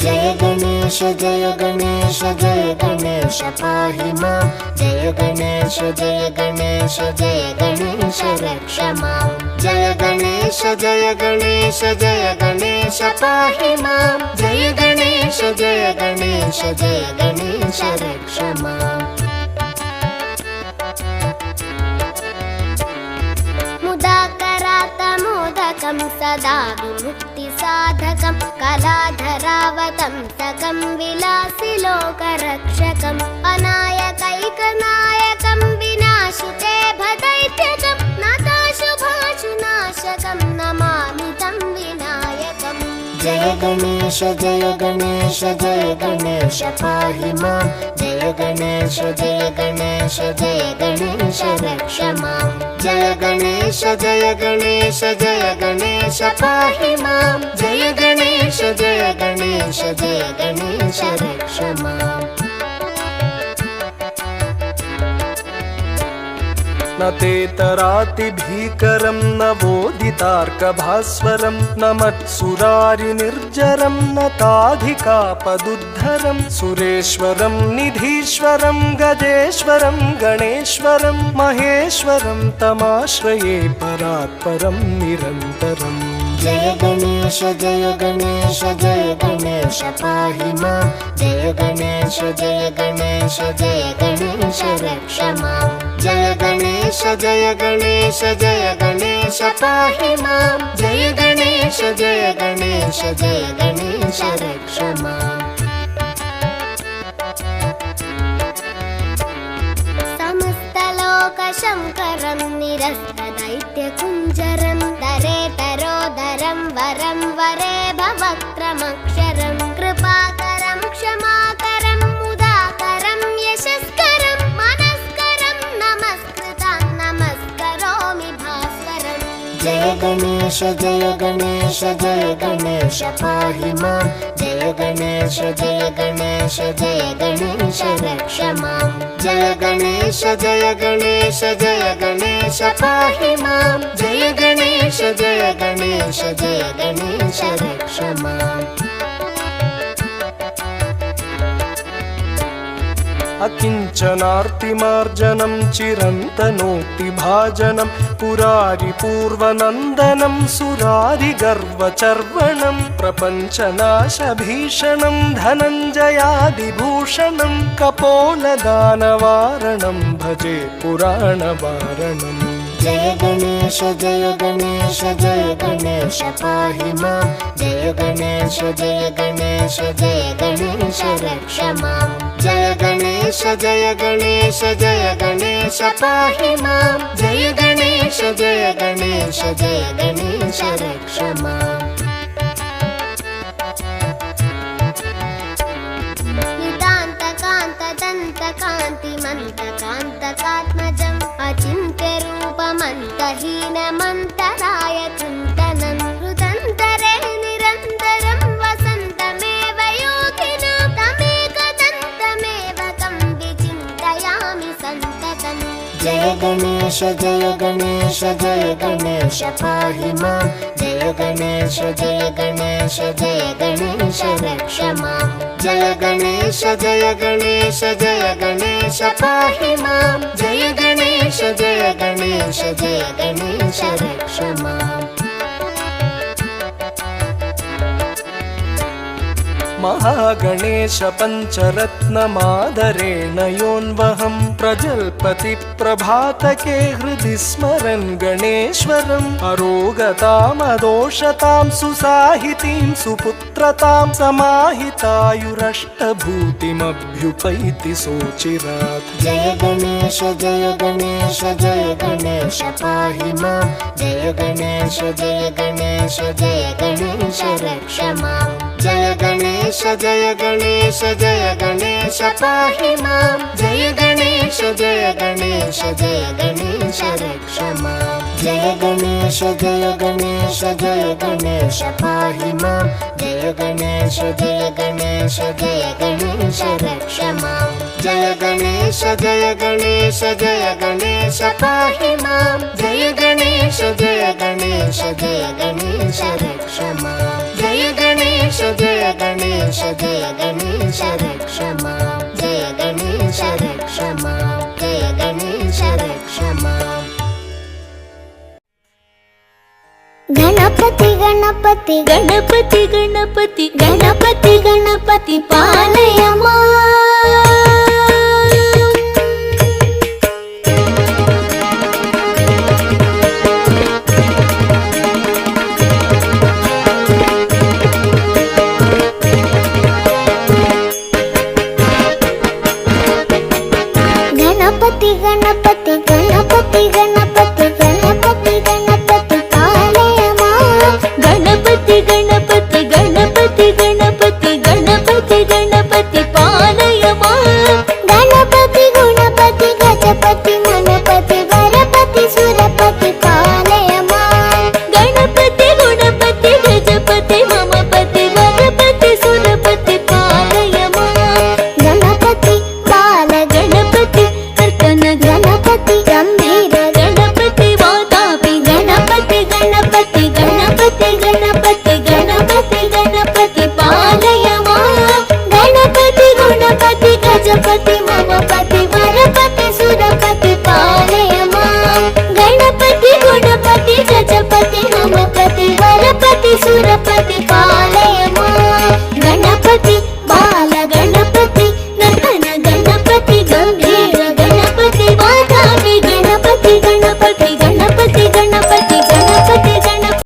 जय गणेश जय गणेश जय गणेश पाहि मां जय गणेश जय गणेश जय गणेश रक्ष मां जय गणेश जय गणेश जय गणेश पाहि मां जय गणेश जय गणेश जय गणेश रक्ष मां मुदाकरातमोदकं सदा विमुक्तिसाधकं कलाधरावतंसकं विलासिलोकरक्षकम् अनायकैकनायकं विनाशिते भदैत्यकं नताशुभाशुनाशकं नमामि तं विनायकम् जय गणेश जय गणेश जय गणेश पाहि मां जय गणेश जय गणेश जय गणेश रक्ष मां जय गणेश जय गणेश जय गणेश पाहि मां जय गणेश जय गणेश जय गणेश रक्ष मां न तेतरातिभीकरं न वोदितार्कभास्वरं न मत्सुरारिनिर्जरं न ताधिकापदुद्धरं सुरेश्वरं निधीश्वरं गजेश्वरं गणेश्वरं महेश्वरं तमाश्रये परात्परं निरन्तरम् जय गणेश जय गणेश जय गणेश पाहि मां जय गणेश जय गणेश जय गणेश रक्ष मां जय गणेश जय गणेश जय गणेश पाहि मां जय गणेश जय गणेश जय गणेश रक्ष मां समस्तलोकशङ्करं निरस्तदैत्यकुञ्जरं दरेतरोदरं वरं वरे भवक्त्रमक्षरं कृपाकरं क्षमाकरं मुदाकरं यशस्करं मनस्करं नमस्कृतं नमस्करोमि भास्वरम् जय गणेश जय गणेश जय गणेश पाहि मां जय गणेश जय गणेश जय गणेश रक्ष मां जय गणेश जय गणेश जय गणेश पाहि मां जय गणेश जय गणेश जय गणेश रक्ष मां अकिञ्चनार्तिमार्जनं चिरन्तनोक्तिभाजनं पुरारिपूर्वनन्दनं सुरारिगर्वचर्वणं प्रपञ्चनाशभीषणं धनञ्जयादिभूषणं कपोलदानवारणं भजे पुराणवारणम् जय गणेश जय गणेश जय गणेश पाहि मां जय गणेश जय गणेश जय गणेश रक्ष मां जय गणेश जय गणेश जय गणेश पाहि मां जय गणेश जय गणेश जय गणेश रक्ष मां नितान्तकान्तदन्तकान्तिमन्तकान्तकात्मजम् अचिन्त्यरूपमन्तहीनमन्तराय चिन्तनं हृदन्तरे निरन्तरं वसन्तमेव योगिनां तमेकदन्तमेव तं विचिन्तयामि सन्ततम् जय गणेश जय गणेश जय गणेश पाहि मां जय गणेश जय गणेश जय गणेश रक्ष मां जय गणेश जय गणेश जय गणेश पाहि मां जय गणेश जय गणेश जय गणेश रक्ष मां महागणेश पञ्चरत्नमादरेण योन्वहं प्रजल्पति प्रभातके हृदि स्मरन् गणेश्वरम् अरोगतामदोषतां सुसाहितीं सुपुत्रतां समाहितायुरष्टभूतिमभ्युपैति सोचिरात् जय गणेश जय गणेश जय गणेश पाहि मां जय गणेश जय गणेश जय गणेश रक्ष मां जय गणेश जय गणेश जय गणेश पाहि मां जय गणेश जय गणेश जय गणेश रक्ष मां जय गणेश जय गणेश जय गणेश पाहि मां जय गणेश जय गणेश जय गणेश रक्ष मां जय गणेश जय गणेश जय गणेश पाहि मां जय गणेश जय गणेश जय गणेश रक्ष मां जय गणेश जय गणेश रक्ष मां जय गणेश रक्ष मां जय गणेश रक्ष मां गणपति गणपति गणपति गणपति गणपति गणपति पालय मां गणपति गणपति गणपति गणपति गणपति गणपति पालय मां गणपति गणपति गणपति गणपति गणपति गणपति पालय मां गणपति गुणपति गजपति गणपति वरपति सुरपति पालय मां गणपति गुणपति गजपति ममपति वरपति सुरपति पालय मां गणपति बाल गणपति गणपति गंभीर गणपति वातापि गणपति गणपति गणपति गणपति गणपति गणपति पालय मां गणपति गुणपति गजपति ममपति वरपति सुरपति पालय मां गणपति गुणपति गजपति ममपति वरपति सुरपति पालय मां गणपति बाल गणपति नर्तन गणपति गंभीर